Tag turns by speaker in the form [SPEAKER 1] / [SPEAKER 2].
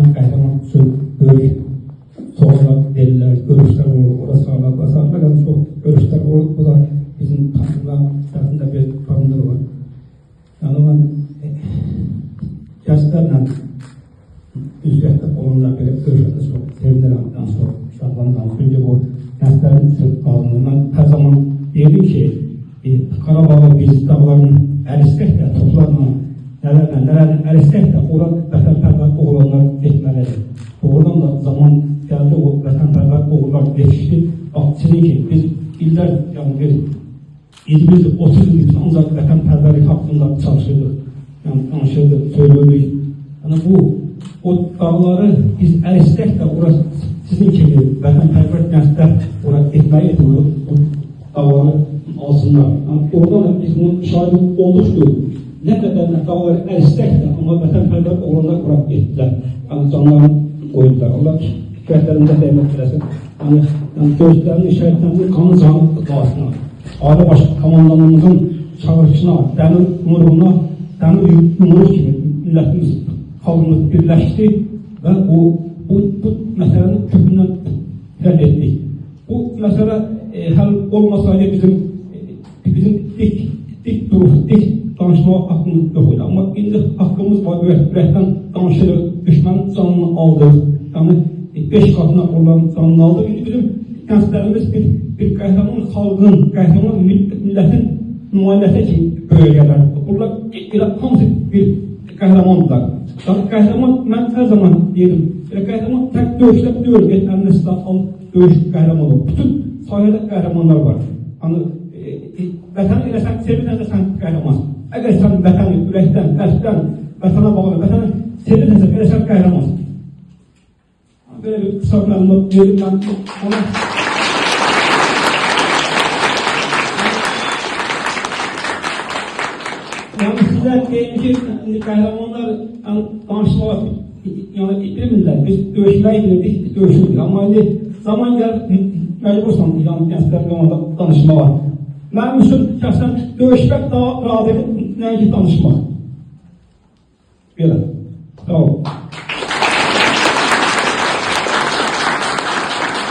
[SPEAKER 1] en kahraman dövüş soğuklar deliler, görüşler olur, orası sağlar, orası sağlar, yani çok görüşler olur, bu da bizim tarafında bir tanımları var. Yani ben yaşlarla üzerinde olanlar bile görüşlerinde çok sevinirim, çok şahlandım. Çünkü bu yaşların Türk kavramından her zaman diyelim ki Karabağ biz dağların eristek de toplarına nelerden eristek de orada vatanperver oğlanlar etmeleri. Doğrudan da zaman geldi o vatanperver oğullar yetişti. Aksine ki biz iller yani İzmir'de 30 yıl ancak vatanperverlik hakkında çalışırdık. Yani konuşurduk, söylüyorduk. Yani o dağları biz eristek de orası sizin gibi vatanperver gençler orada etmeyi ediyor. O dağları alsınlar. Yani oradan da biz bunun şahidi olmuştuk. Ne kadar dağları eristek de ama vatanperver oğlanlar bırak ettiler. Yani canlarını koydular. Allah hikayetlerinde devlet veresin. Yani gözlerinin, şehitlerinin kanı canı doğasına. Aile başı komandanımızın çağrışına, demir yumruğuna, demir yumruğu gibi milletimiz, halkımız birleşti ve bu meselenin kökünden reddettik. Bu mesele hal olmasaydı bizim dik durup, dik danışma hakkımız yok idi. Ama indi hakkımız var, ürəkdən danışırıq, düşmanın canını aldıq. Yani 5 katına olan canını aldıq. İndi bizim gençlerimiz bir kahraman halkın, kahraman milletin nümayəndəsi kimi böyüyərlər. Bunlar hamısı bir kahramandırlar. Kahraman, ben her zaman dedim, kahraman tek dövüşler diyor, geçenli silahlı dövüş kahraman olur. Bütün sahada kahramanlar var. Hani vatanı ile sen sevirsen de sen kahramansın. Eğer sen vatanı yürekten, kalpten, vatana bağlı, vatanı sevirsen de sen kahramansın. Böyle bir kısa bir anlat diyelim ben ona. Yani sizler deyince kahramanlar danışmalar yani ipirimizler, biz dövüşmeye girdik, biz dövüşürdük ama zaman gel mecbursan yani gençler danışma var. Ben üçün şəxsən dövüşmək daha rahat edib, nəinki danışmaq. Belə. Sağ ol.